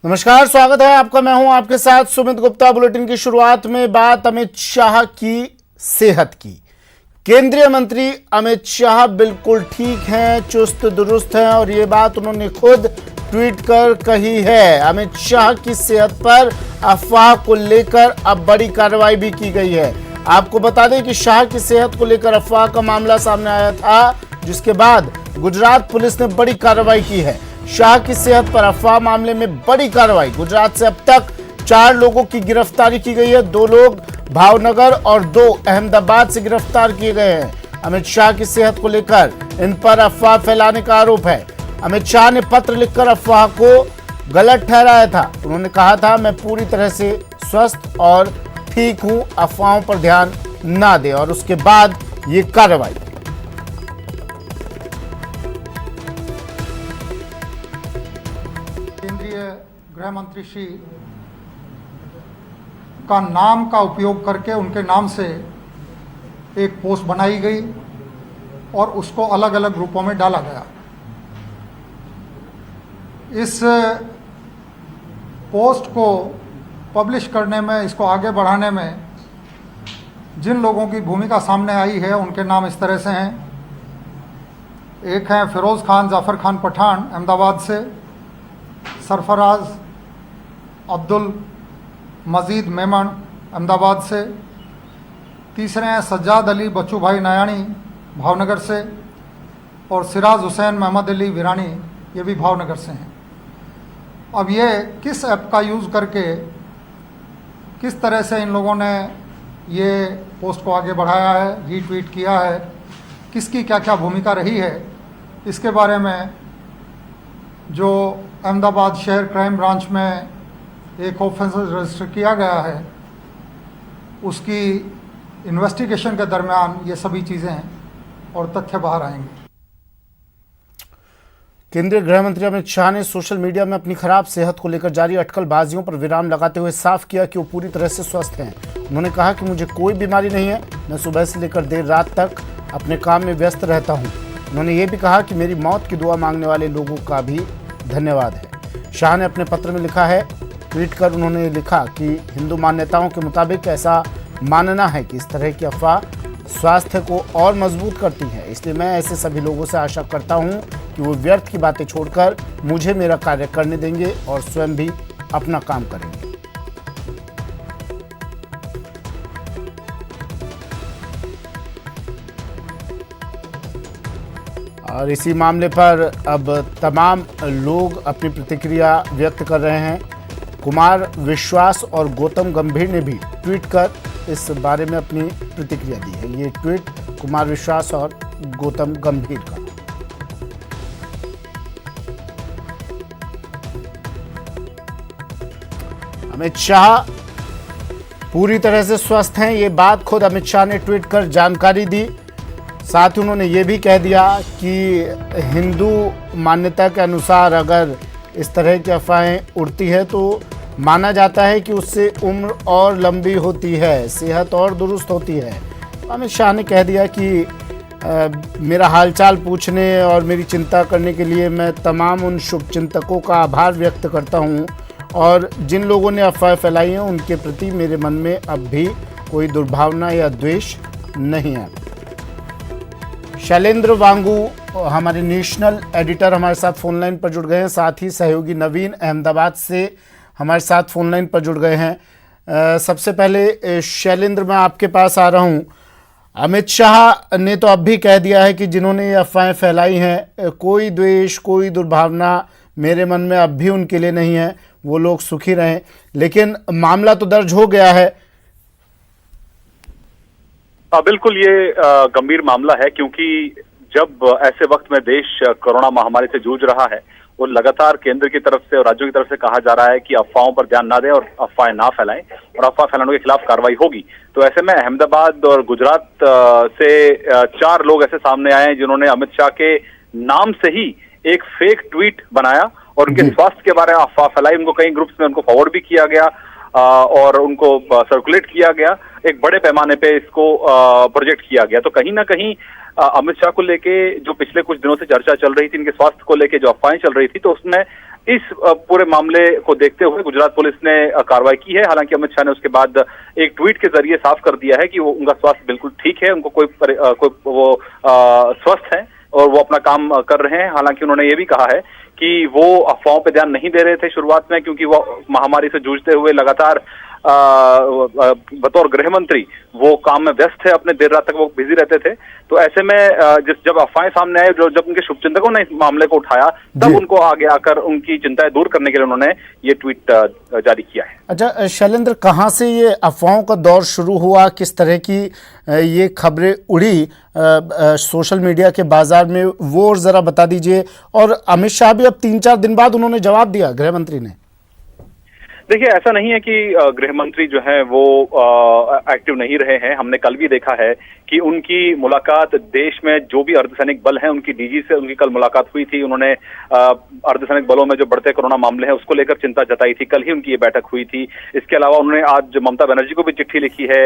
नमस्कार, स्वागत है आपका। मैं हूं आपके साथ सुमित गुप्ता। बुलेटिन की शुरुआत में बात अमित शाह की सेहत की। केंद्रीय मंत्री अमित शाह बिल्कुल ठीक हैं, चुस्त दुरुस्त हैं और ये बात उन्होंने खुद ट्वीट कर कही है। अमित शाह की सेहत पर अफवाह को लेकर अब बड़ी कार्रवाई भी की गई है। आपको बता दें कि शाह की सेहत को लेकर अफवाह का मामला सामने आया था, जिसके बाद गुजरात पुलिस ने बड़ी कार्रवाई की है। शाह की सेहत पर अफवाह मामले में बड़ी कार्रवाई। गुजरात से अब तक 4 लोगों की गिरफ्तारी की गई है। 2 लोग भावनगर और 2 अहमदाबाद से गिरफ्तार किए गए हैं। अमित शाह की सेहत को लेकर इन पर अफवाह फैलाने का आरोप है। अमित शाह ने पत्र लिखकर अफवाह को गलत ठहराया था। उन्होंने कहा था, मैं पूरी तरह से स्वस्थ और ठीक हूं, अफवाहों पर ध्यान ना दें। और उसके बाद ये कार्रवाई। केंद्रीय गृह मंत्री श्री का नाम का उपयोग करके उनके नाम से एक पोस्ट बनाई गई और उसको अलग अलग ग्रुपों में डाला गया। इस पोस्ट को पब्लिश करने में, इसको आगे बढ़ाने में जिन लोगों की भूमिका सामने आई है उनके नाम इस तरह से हैं। एक हैं फिरोज़ खान जाफ़र खान पठान अहमदाबाद से, सरफराज अब्दुल मजीद मेमन अहमदाबाद से, तीसरे हैं सज्जाद अली बच्चू भाई नयानी भावनगर से, और सिराज हुसैन मोहम्मद अली विरानी, ये भी भावनगर से हैं। अब ये किस ऐप का यूज़ करके किस तरह से इन लोगों ने ये पोस्ट को आगे बढ़ाया है, रीट्वीट किया है, किसकी क्या क्या भूमिका रही है, इसके बारे में जो अहमदाबाद शहर क्राइम ब्रांच में एक ऑफेंस रजिस्टर किया गया है, उसकी इन्वेस्टिगेशन के दरमियान ये सभी चीज़ें और तथ्य बाहर आएंगे। केंद्रीय गृह मंत्री अमित शाह ने सोशल मीडिया में अपनी खराब सेहत को लेकर जारी अटकलबाजियों पर विराम लगाते हुए साफ किया कि वो पूरी तरह से स्वस्थ हैं। उन्होंने कहा कि मुझे कोई बीमारी नहीं है, मैं सुबह से लेकर देर रात तक अपने काम में व्यस्त रहता हूं। उन्होंने ये भी कहा कि मेरी मौत की दुआ मांगने वाले लोगों का भी धन्यवाद है। शाह ने अपने पत्र में लिखा है, ट्वीट कर उन्होंने लिखा कि हिंदू मान्यताओं के मुताबिक ऐसा मानना है कि इस तरह की अफवाह स्वास्थ्य को और मजबूत करती है। इसलिए मैं ऐसे सभी लोगों से आशा करता हूं कि वो व्यर्थ की बातें छोड़कर मुझे मेरा कार्य करने देंगे और स्वयं भी अपना काम करेंगे। और इसी मामले पर अब तमाम लोग अपनी प्रतिक्रिया व्यक्त कर रहे हैं। कुमार विश्वास और गौतम गंभीर ने भी ट्वीट कर इस बारे में अपनी प्रतिक्रिया दी है। ये ट्वीट कुमार विश्वास और गौतम गंभीर का। अमित शाह पूरी तरह से स्वस्थ हैं, ये बात खुद अमित शाह ने ट्वीट कर जानकारी दी। साथ ही उन्होंने ये भी कह दिया कि हिंदू मान्यता के अनुसार अगर इस तरह की अफवाहें उड़ती है तो माना जाता है कि उससे उम्र और लंबी होती है, सेहत और दुरुस्त होती है। अमित शाह ने कह दिया कि मेरा हालचाल पूछने और मेरी चिंता करने के लिए मैं तमाम उन शुभचिंतकों का आभार व्यक्त करता हूं, और जिन लोगों ने अफवाह फैलाई हैं उनके प्रति मेरे मन में अब भी कोई दुर्भावना या द्वेष नहीं है। शैलेंद्र वांगू हमारे नेशनल एडिटर हमारे साथ फोनलाइन पर जुड़ गए हैं। साथ ही सहयोगी नवीन अहमदाबाद से हमारे साथ फोनलाइन पर जुड़ गए हैं। सबसे पहले शैलेंद्र, मैं आपके पास आ रहा हूं। अमित शाह ने तो अब भी कह दिया है कि जिन्होंने ये अफवाहें फैलाई हैं, कोई द्वेष, कोई दुर्भावना मेरे मन में अब भी उनके लिए नहीं है, वो लोग सुखी रहें। लेकिन मामला तो दर्ज हो गया है। बिल्कुल, ये गंभीर मामला है, क्योंकि जब ऐसे वक्त में देश कोरोना महामारी से जूझ रहा है और लगातार केंद्र की तरफ से और राज्यों की तरफ से कहा जा रहा है कि अफवाहों पर ध्यान ना दें और अफवाहें ना फैलाएं और अफवाह फैलाने के खिलाफ कार्रवाई होगी, तो ऐसे में अहमदाबाद और गुजरात से 4 लोग ऐसे सामने आए हैं जिन्होंने अमित शाह के नाम से ही एक फेक ट्वीट बनाया और उनके स्वास्थ्य के बारे में अफवाह फैलाई। उनको कई ग्रुप्स में उनको फॉरवर्ड भी किया गया और उनको सर्कुलेट किया गया। एक बड़े पैमाने पे इसको प्रोजेक्ट किया गया। तो कहीं ना कहीं अमित शाह को लेके जो पिछले कुछ दिनों से चर्चा चल रही थी, इनके स्वास्थ्य को लेके जो अफवाहें चल रही थी, तो उसमें इस पूरे मामले को देखते हुए गुजरात पुलिस ने कार्रवाई की है। हालांकि अमित शाह ने उसके बाद एक ट्वीट के जरिए साफ कर दिया है कि वो उनका स्वास्थ्य बिल्कुल ठीक है, उनको वो स्वस्थ है और वो अपना काम कर रहे हैं। हालांकि उन्होंने ये भी कहा है कि वो अफवाहों पे ध्यान नहीं दे रहे थे शुरुआत में, क्योंकि वो महामारी से जूझते हुए लगातार बतौर गृह मंत्री वो काम में व्यस्त थे, अपने देर रात तक वो बिजी रहते थे। तो ऐसे में जब अफवाहें सामने आए, जब उनके शुभचिंतकों ने इस मामले को उठाया, तब उनको आगे आकर उनकी चिंताएं दूर करने के लिए उन्होंने ये ट्वीट जारी किया है। अच्छा शैलेंद्र, कहाँ से ये अफवाहों का दौर शुरू हुआ, किस तरह की ये खबरें उड़ी सोशल मीडिया के बाजार में, वो जरा बता दीजिए। और अमित शाह भी अब 3-4 दिन बाद उन्होंने जवाब दिया, गृह मंत्री ने। देखिए, ऐसा नहीं है कि गृह मंत्री जो है वो एक्टिव नहीं रहे हैं। हमने कल भी देखा है कि उनकी मुलाकात देश में जो भी अर्धसैनिक बल हैं उनकी डीजी से उनकी कल मुलाकात हुई थी। उन्होंने अर्धसैनिक बलों में जो बढ़ते कोरोना मामले हैं उसको लेकर चिंता जताई थी। कल ही उनकी ये बैठक हुई थी। इसके अलावा उन्होंने आज ममता बनर्जी को भी चिट्ठी लिखी है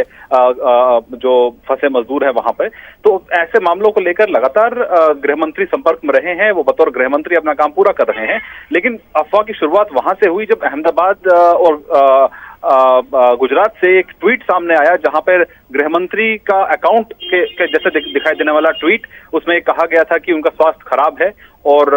जो फंसे मजदूर है वहां पर। तो ऐसे मामलों को लेकर लगातार गृह मंत्री संपर्क में रहे हैं। वो बतौर गृह मंत्री अपना काम पूरा कर रहे हैं। लेकिन अफवाह की शुरुआत वहां से हुई जब अहमदाबाद और गुजरात से एक ट्वीट सामने आया, जहां पर गृह मंत्री का अकाउंट के जैसे दिखाई देने वाला ट्वीट, उसमें कहा गया था कि उनका स्वास्थ्य खराब है और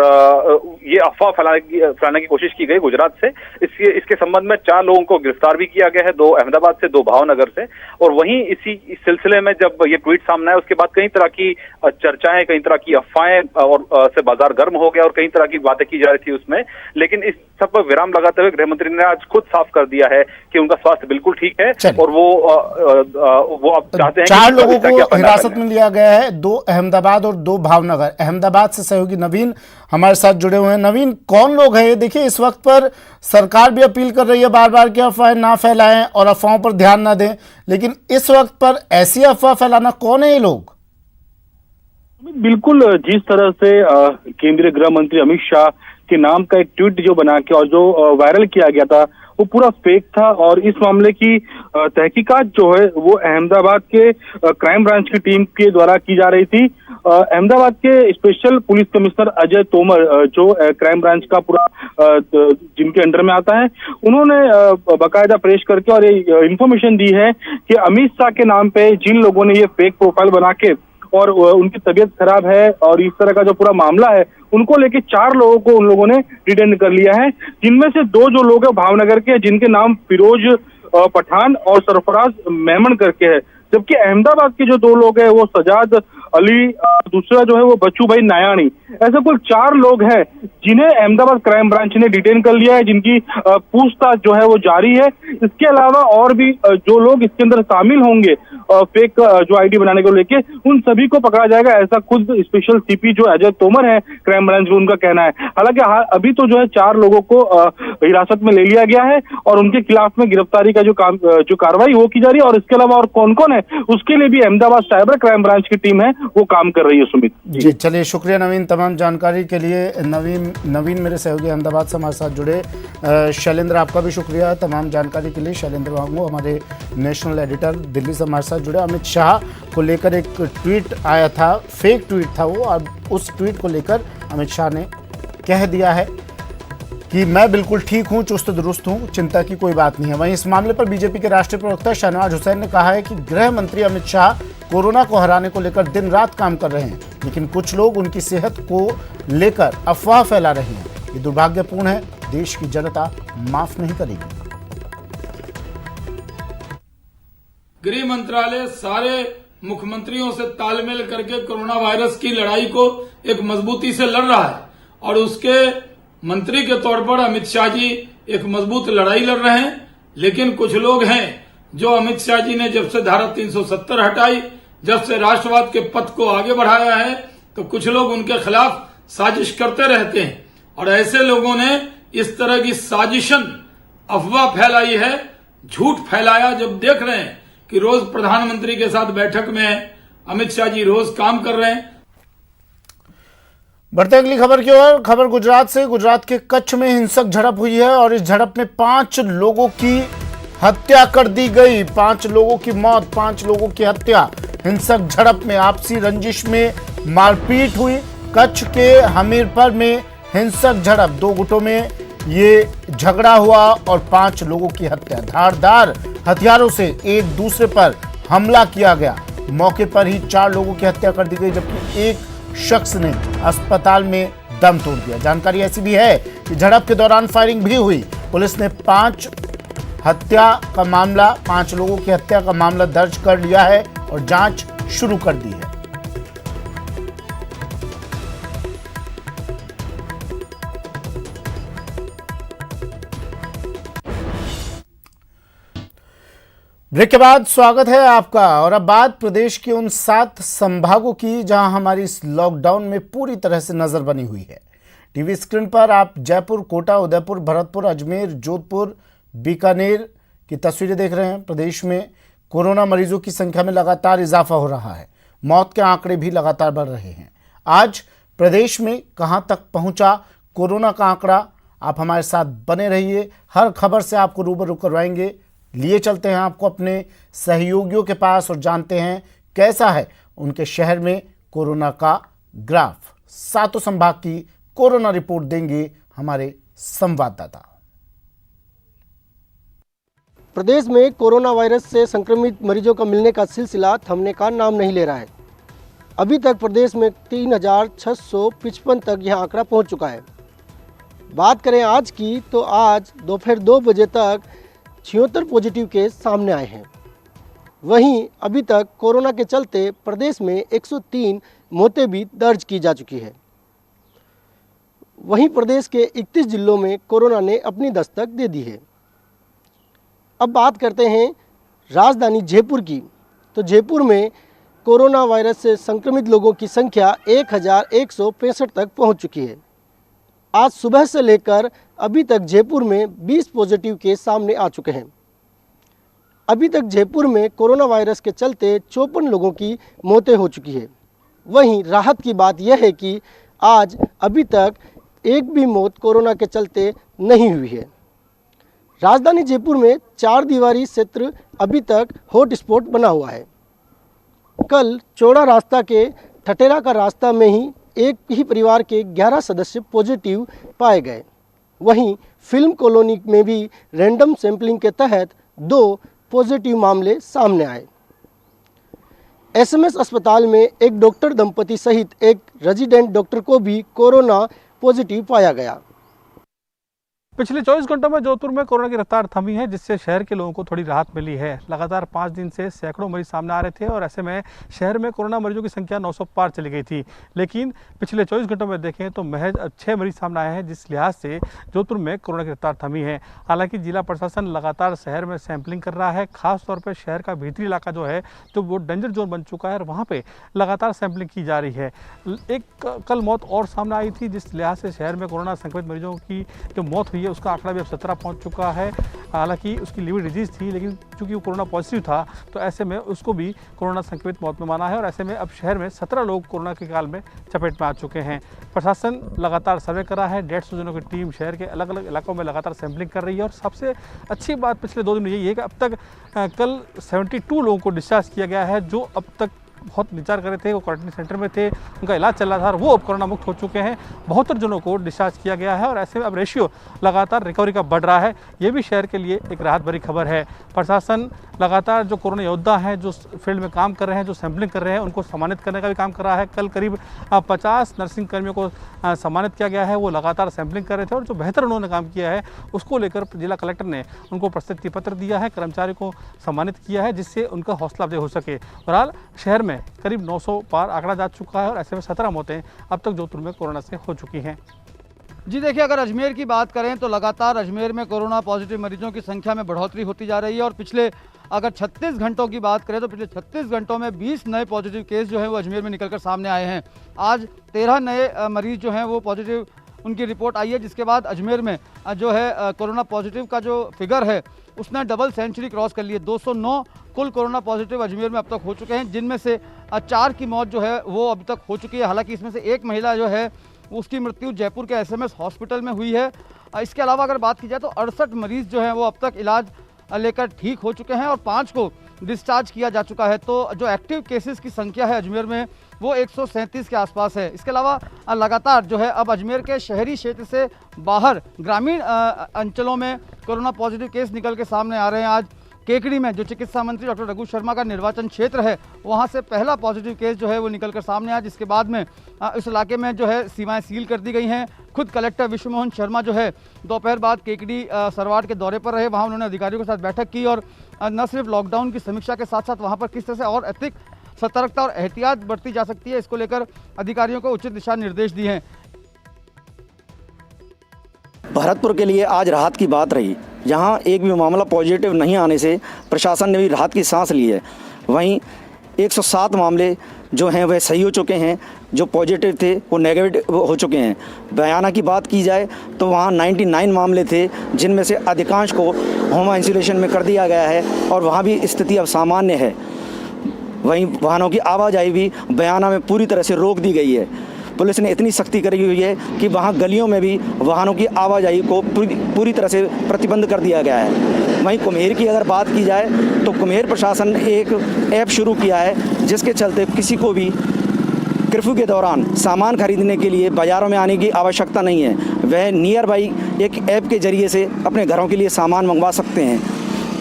ये अफवाह फैलाने की कोशिश की गई गुजरात से। इसके संबंध में 4 लोगों को गिरफ्तार भी किया गया है, 2 अहमदाबाद से, 2 भावनगर से। और वहीं इस सिलसिले में जब ये ट्वीट सामने आया, उसके बाद कई तरह की चर्चाएं, कई तरह की अफवाहें और से बाजार गर्म हो गया और कई तरह की बातें की जा रही थी उसमें। लेकिन इस सब पर विराम लगाते हुए गृह मंत्री ने आज खुद साफ कर दिया है कि उनका स्वास्थ्य बिल्कुल ठीक है और वो अब चाहते हैं 4 लोगों को हिरासत में लिया गया है, 2 अहमदाबाद और 2 भावनगर। अहमदाबाद से सहयोगी नवीन हमारे साथ जुड़े हुए हैं। नवीन, कौन लोग हैं ये? देखिए, इस वक्त पर सरकार भी अपील कर रही है बार बार कि अफवाहें ना फैलाएं और अफवाहों पर ध्यान ना दें, लेकिन इस वक्त पर ऐसी अफवाह फैलाना, कौन है ये लोग? बिल्कुल, जिस तरह से केंद्रीय गृह मंत्री अमित शाह के नाम का एक ट्वीट जो बना के और जो वायरल किया गया था वो पूरा फेक था। और इस मामले की तहकीकात जो है वो अहमदाबाद के क्राइम ब्रांच की टीम के द्वारा की जा रही थी। अहमदाबाद के special police commissioner Ajay Tomar, जो क्राइम ब्रांच का पूरा जिनके अंडर में आता है, उन्होंने बाकायदा प्रेस करके और ये इंफॉर्मेशन दी है कि अमित शाह के नाम पे जिन लोगों ने ये फेक प्रोफाइल बना के और उनकी तबीयत खराब है और इस तरह का जो पूरा मामला है, उनको लेके 4 लोगों को उन लोगों ने डिटेन कर लिया है। जिनमें से 2 जो लोग हैं भावनगर के, जिनके नाम फिरोज पठान और सरफराज मेमन करके है, जबकि अहमदाबाद के जो 2 लोग हैं वो सजाद अली, दूसरा जो है वो बच्चू भाई नायानी। ऐसे कुल 4 लोग हैं जिन्हें अहमदाबाद क्राइम ब्रांच ने डिटेन कर लिया है, जिनकी पूछताछ जो है वो जारी है। इसके अलावा और भी जो लोग इसके अंदर शामिल होंगे फेक जो आईडी बनाने को लेके, उन सभी को पकड़ा जाएगा, ऐसा खुद स्पेशल सीपी जो अजय तोमर है क्राइम ब्रांच, उनका कहना है। हालांकि अभी तो जो है 4 लोगों को हिरासत में ले लिया गया है और उनके खिलाफ में गिरफ्तारी का जो कार्रवाई वो की जा रही है। और इसके अलावा और कौन कौन है उसके लिए भी अहमदाबाद साइबर क्राइम ब्रांच की टीम है वो काम कर रही है। सुमित जी, चलिए, शुक्रिया नवीन तमाम जानकारी के लिए। नवीन मेरे सहयोगी अहमदाबाद से हमारे साथ जुड़े। शैलेंद्र, आपका भी शुक्रिया तमाम जानकारी के लिए। शैलेंद्र वांगू हमारे नेशनल एडिटर दिल्ली से हमारे साथ जुड़े। अमित शाह को लेकर एक ट्वीट आया था, फेक ट्वीट था वो, और उस ट्वीट को लेकर अमित शाह ने कह दिया है कि मैं बिल्कुल ठीक हूं, चुस्त दुरुस्त हूं, चिंता की कोई बात नहीं है। वहीं इस मामले पर बीजेपी के राष्ट्रीय प्रवक्ता शहनवाज हुसैन ने कहा है कि गृह मंत्री अमित शाह कोरोना को हराने को लेकर दिन रात काम कर रहे हैं, लेकिन कुछ लोग उनकी सेहत को लेकर अफवाह फैला रहे हैं। ये दुर्भाग्यपूर्ण है, देश की जनता माफ नहीं करेगी। गृह मंत्रालय सारे मुख्यमंत्रियों से तालमेल करके कोरोना वायरस की लड़ाई को एक मजबूती से लड़ रहा है और उसके मंत्री के तौर पर अमित शाह जी एक मजबूत लड़ाई लड़ रहे हैं। लेकिन कुछ लोग हैं जो अमित शाह जी ने जब से धारा 370 हटाई, जब से राष्ट्रवाद के पथ को आगे बढ़ाया है, तो कुछ लोग उनके खिलाफ साजिश करते रहते हैं। और ऐसे लोगों ने इस तरह की साजिशन अफवाह फैलाई है, झूठ फैलाया। जब देख रहे हैं कि रोज प्रधानमंत्री के साथ बैठक में अमित शाह जी रोज काम कर रहे हैं। बढ़ते अगली खबर की ओर। खबर गुजरात से। गुजरात के कच्छ में हिंसक झड़प हुई है और इस झड़प में 5 लोगों की हत्या कर दी गई। 5 लोगों की मौत, 5 लोगों की हत्या। हिंसक झड़प में आपसी रंजिश में मारपीट हुई। कच्छ के हमीरपुर में हिंसक झड़प, 2 गुटों में ये झगड़ा हुआ और 5 लोगों की हत्या। धारदार हथियारों से एक दूसरे पर हमला किया गया। मौके पर ही 4 लोगों की हत्या कर दी गई, जबकि एक शख्स ने अस्पताल में दम तोड़ दिया। जानकारी ऐसी भी है कि झड़प के दौरान फायरिंग भी हुई। पुलिस ने 5 लोगों की हत्या का मामला दर्ज कर लिया है और जांच शुरू कर दी है। ब्रेक के बाद स्वागत है आपका। और अब बात प्रदेश के उन 7 संभागों की जहां हमारी इस लॉकडाउन में पूरी तरह से नजर बनी हुई है। टीवी स्क्रीन पर आप जयपुर, कोटा, उदयपुर, भरतपुर, अजमेर, जोधपुर, बीकानेर की तस्वीरें देख रहे हैं। प्रदेश में कोरोना मरीजों की संख्या में लगातार इजाफा हो रहा है। मौत के आंकड़े भी लगातार बढ़ रहे हैं। आज प्रदेश में कहां तक पहुंचा कोरोना का आंकड़ा, आप हमारे साथ बने रहिए। हर खबर से आपको रूबरू करवाएंगे। लिए चलते हैं आपको अपने सहयोगियों के पास और जानते हैं कैसा है उनके शहर में कोरोना का ग्राफ। 7 संभाग की कोरोना रिपोर्ट देंगे हमारे संवाददाता। प्रदेश में कोरोना वायरस से संक्रमित मरीजों का मिलने का सिलसिला थमने का नाम नहीं ले रहा है। अभी तक प्रदेश में 3655 तक यह आंकड़ा पहुंच चुका है। बात करें आज की, तो आज दोपहर 2 बजे तक 76 पॉजिटिव केस सामने आए हैं। वहीं अभी तक कोरोना के चलते प्रदेश में 103 मौतें भी दर्ज की जा चुकी है। वहीं प्रदेश के 31 जिलों में कोरोना ने अपनी दस्तक दे दी है। अब बात करते हैं राजधानी जयपुर की। तो जयपुर में कोरोना वायरस से संक्रमित लोगों की संख्या 1165 तक पहुंच चुकी है। आज सुबह से लेकर अभी तक जयपुर में 20 पॉजिटिव केस सामने आ चुके हैं। अभी तक जयपुर में कोरोना वायरस के चलते 54 लोगों की मौतें हो चुकी है। वहीं राहत की बात यह है कि आज अभी तक एक भी मौत कोरोना के चलते नहीं हुई है। राजधानी जयपुर में 4 दीवारी क्षेत्र अभी तक हॉटस्पॉट बना हुआ है। कल चौड़ा रास्ता के ठटेरा का रास्ता में ही एक ही परिवार के 11 सदस्य पॉजिटिव पाए गए। वहीं फिल्म कॉलोनी में भी रैंडम सैंपलिंग के तहत 2 पॉजिटिव मामले सामने आए। एसएमएस अस्पताल में एक डॉक्टर दंपति सहित एक रेजिडेंट डॉक्टर को भी कोरोना पॉजिटिव पाया गया। पिछले 24 घंटों में जोधपुर में कोरोना की रफ्तार थमी है, जिससे शहर के लोगों को थोड़ी राहत मिली है। लगातार 5 दिन से सैकड़ों मरीज सामने आ रहे थे और ऐसे में शहर में कोरोना मरीजों की संख्या 900 पार चली गई थी। लेकिन पिछले 24 घंटों में देखें तो महज 6 मरीज सामने आए हैं, जिस लिहाज से जोधपुर में कोरोना की रफ्तार थमी है। हालांकि जिला प्रशासन लगातार शहर में सैंपलिंग कर रहा है। खासतौर पर शहर का भीतरी इलाका जो है, जो वो डेंजर जोन बन चुका है और वहाँ पर लगातार सैंपलिंग की जा रही है। एक कल मौत और सामने आई थी, जिस लिहाज से शहर में कोरोना संक्रमित मरीजों की जो मौत हुई है उसका आंकड़ा भी अब 17 पहुंच चुका है। हालांकि उसकी लिवर डिजीज थी, लेकिन चूंकि वो कोरोना पॉजिटिव था तो ऐसे में उसको भी कोरोना संक्रमित मौत में माना है। और ऐसे में अब शहर में 17 लोग कोरोना के काल में चपेट में आ चुके हैं। प्रशासन लगातार सर्वे कर रहा है। 150 जनों की टीम शहर के अलग अलग इलाकों में लगातार सैंपलिंग कर रही है। और सबसे अच्छी बात पिछले 2 दिन में यही है कि अब तक कल 72 लोगों को डिस्चार्ज किया गया है, जो अब तक बहुत विचार कर रहे थे, वो क्वारंटाइन सेंटर में थे, उनका इलाज चल रहा था और वो अब कोरोना मुक्त हो चुके हैं। 72 जनों को डिस्चार्ज किया गया है और ऐसे में अब रेशियो लगातार रिकवरी का बढ़ रहा है। ये भी शहर के लिए एक राहत भरी खबर है। प्रशासन लगातार जो कोरोना योद्धा हैं, जो फील्ड में काम कर रहे हैं, जो सैंपलिंग कर रहे हैं, उनको सम्मानित करने का भी काम कर रहा है। कल करीब 50 नर्सिंग कर्मियों को सम्मानित किया गया है। वो लगातार सैंपलिंग कर रहे थे और जो बेहतर उन्होंने काम किया है उसको लेकर जिला कलेक्टर ने उनको प्रशस्ति पत्र दिया है, कर्मचारियों को सम्मानित किया है, जिससे उनका हौसला अफजाई हो सके। बहरहाल शहर में करीब 900 पार आंकड़ा जा चुका है और ऐसे में 17 मौतें अब तक जोधपुर में कोरोना से हो चुकी हैं। जी देखिए, अगर अजमेर की बात करें तो लगातार अजमेर में कोरोना पॉजिटिव मरीजों की संख्या में बढ़ोतरी होती जा रही है। और पिछले अगर 36 घंटों की बात करें तो पिछले 36 घंटों में 20 नए पॉजिटिव केस जो हैं वो अजमेर में निकलकर सामने आए हैं। आज 13 नए मरीज जो हैं वो पॉजिटिव उनकी रिपोर्ट आई है, जिसके बाद अजमेर में जो है कोरोना पॉजिटिव का जो फिगर है उसने डबल सेंचुरी क्रॉस कर ली है। 209 कुल कोरोना पॉजिटिव अजमेर में अब तक हो चुके हैं, जिनमें से 4 की मौत जो है वो अभी तक हो चुकी है। हालांकि इसमें से एक महिला जो है उसकी मृत्यु जयपुर के एसएमएस हॉस्पिटल में हुई है। इसके अलावा अगर बात की जाए तो 68 मरीज जो हैं वो अब तक इलाज लेकर ठीक हो चुके हैं और 5 को डिस्चार्ज किया जा चुका है। तो जो एक्टिव केसेस की संख्या है अजमेर में वो 137 के आसपास है। इसके अलावा लगातार जो है अब अजमेर के शहरी क्षेत्र से बाहर ग्रामीण अंचलों में कोरोना पॉजिटिव केस निकल के सामने आ रहे हैं। आज केकड़ी में जो चिकित्सा मंत्री डॉक्टर रघु शर्मा का निर्वाचन क्षेत्र है, वहां से पहला पॉजिटिव केस जो है वो निकलकर सामने आया, जिसके बाद में इस इलाके में जो है सीमाएं सील कर दी गई हैं। खुद कलेक्टर विश्वमोहन शर्मा जो है दोपहर बाद केकड़ी सरवाट के दौरे पर रहे, वहां उन्होंने अधिकारियों के साथ बैठक की और न सिर्फ लॉकडाउन की समीक्षा के साथ साथ वहां पर किस तरह से और अतिरिक्त सतर्कता और एहतियात बरती जा सकती है, इसको लेकर अधिकारियों को उचित दिशा निर्देश दिए हैं। भरतपुर के लिए आज राहत की बात रही। यहाँ एक भी मामला पॉजिटिव नहीं आने से प्रशासन ने भी राहत की सांस ली है। वहीं 107 मामले जो हैं वह सही हो चुके हैं, जो पॉजिटिव थे वो नेगेटिव हो चुके हैं। बयाना की बात की जाए तो वहाँ 99 मामले थे, जिनमें से अधिकांश को होम आइसोलेशन में कर दिया गया है और वहाँ भी स्थिति अब सामान्य है। वहीं वाहनों की आवाजाही भी बयाना में पूरी तरह से रोक दी गई है। पुलिस ने इतनी सख्ती करी हुई है कि वहाँ गलियों में भी वाहनों की आवाजाही को पूरी तरह से प्रतिबंध कर दिया गया है। वहीं कुम्हेर की अगर बात की जाए तो कुम्हेर प्रशासन ने एक ऐप शुरू किया है, जिसके चलते किसी को भी कर्फ्यू के दौरान सामान खरीदने के लिए बाज़ारों में आने की आवश्यकता नहीं है। वह नियर बाई एक ऐप के ज़रिए से अपने घरों के लिए सामान मंगवा सकते हैं।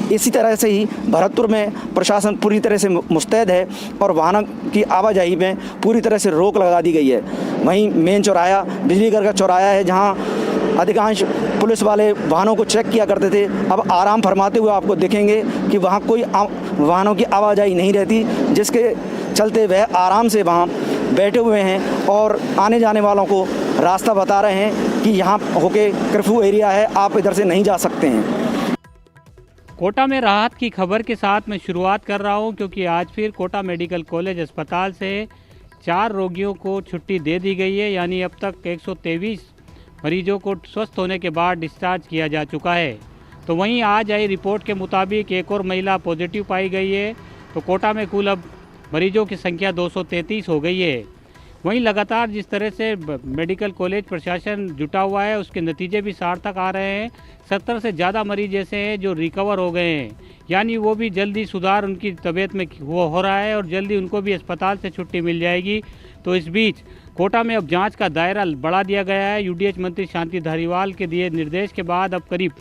इसी तरह से ही भरतपुर में प्रशासन पूरी तरह से मुस्तैद है और वाहनों की आवाजाही में पूरी तरह से रोक लगा दी गई है। वहीं मेन चौराया बिजलीघर का चौराया है, जहां अधिकांश पुलिस वाले वाहनों को चेक किया करते थे, अब आराम फरमाते हुए आपको देखेंगे कि वहां कोई वाहनों की आवाजाही नहीं रहती, जिसके चलते वह आराम से वहां बैठे हुए हैं और आने जाने वालों को रास्ता बता रहे हैं कि यहाँ होके कर्फ्यू एरिया है, आप इधर से नहीं जा सकते हैं। कोटा में राहत की खबर के साथ मैं शुरुआत कर रहा हूं, क्योंकि आज फिर कोटा मेडिकल कॉलेज अस्पताल से 4 रोगियों को छुट्टी दे दी गई है। यानी अब तक 123 मरीजों को स्वस्थ होने के बाद डिस्चार्ज किया जा चुका है। तो वहीं आज आई रिपोर्ट के मुताबिक एक और महिला पॉजिटिव पाई गई है। तो कोटा में कुल अब मरीजों की संख्या 233 हो गई है। वहीं लगातार जिस तरह से मेडिकल कॉलेज प्रशासन जुटा हुआ है, उसके नतीजे भी सार्थक आ रहे हैं। 70 से ज़्यादा मरीज ऐसे हैं जो रिकवर हो गए हैं, यानी वो भी जल्दी सुधार उनकी तबीयत में वो हो रहा है और जल्दी उनको भी अस्पताल से छुट्टी मिल जाएगी। तो इस बीच कोटा में अब जांच का दायरा बढ़ा दिया गया है। यूडीएच मंत्री शांति धारीवाल के दिए निर्देश के बाद अब करीब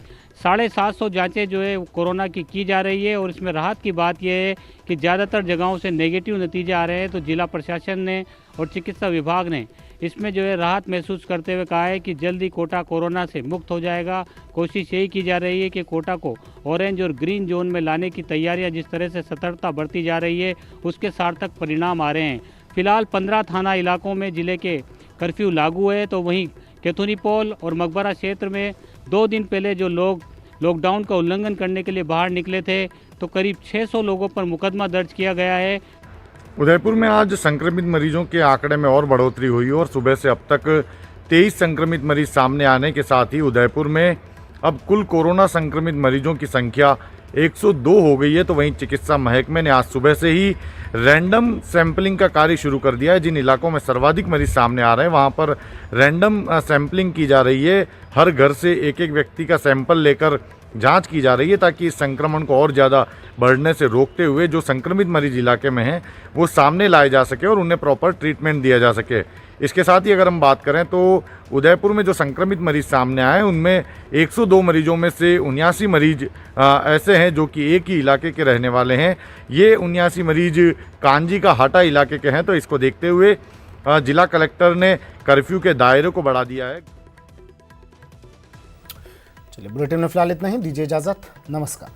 750 जांचें जो है कोरोना की जा रही है। और इसमें राहत की बात यह है कि ज़्यादातर जगहों से नेगेटिव नतीजे आ रहे हैं। तो जिला प्रशासन ने और चिकित्सा विभाग ने इसमें जो है राहत महसूस करते हुए कहा है कि जल्दी कोटा कोरोना से मुक्त हो जाएगा। कोशिश यही की जा रही है कि कोटा को ऑरेंज और ग्रीन जोन में लाने की तैयारियां जिस तरह से सतर्कता बरती जा रही है, उसके सार्थक परिणाम आ रहे हैं। फिलहाल 15 थाना इलाकों में जिले के कर्फ्यू लागू है। तो वहीं केथुनीपोल और मकबरा क्षेत्र में 2 दिन पहले जो लोग लॉकडाउन का उल्लंघन करने के लिए बाहर निकले थे, तो करीब 600 लोगों पर मुकदमा दर्ज किया गया है। उदयपुर में आज संक्रमित मरीजों के आंकड़े में और बढ़ोतरी हुई और सुबह से अब तक 23 संक्रमित मरीज सामने आने के साथ ही उदयपुर में अब कुल कोरोना संक्रमित मरीजों की संख्या 102 हो गई है। तो वहीं चिकित्सा महकमे ने आज सुबह से ही रैंडम सैंपलिंग का कार्य शुरू कर दिया है। जिन इलाकों में सर्वाधिक मरीज सामने आ रहे हैं वहां पर रैंडम सैंपलिंग की जा रही है। हर घर से एक एक व्यक्ति का सैंपल लेकर जांच की जा रही है, ताकि इस संक्रमण को और ज़्यादा बढ़ने से रोकते हुए जो संक्रमित मरीज इलाके में हैं वो सामने लाए जा सके और उन्हें प्रॉपर ट्रीटमेंट दिया जा सके। इसके साथ ही अगर हम बात करें तो उदयपुर में जो संक्रमित मरीज सामने आए उनमें 102 मरीजों में से 79 मरीज ऐसे हैं जो कि एक ही इलाके के रहने वाले हैं। ये 79 मरीज कांजी का हाटा इलाके के हैं। तो इसको देखते हुए जिला कलेक्टर ने कर्फ्यू के दायरे को बढ़ा दिया है। चलिए, बुलेटिन में फिलहाल इतना ही। दीजिए इजाजत। नमस्कार।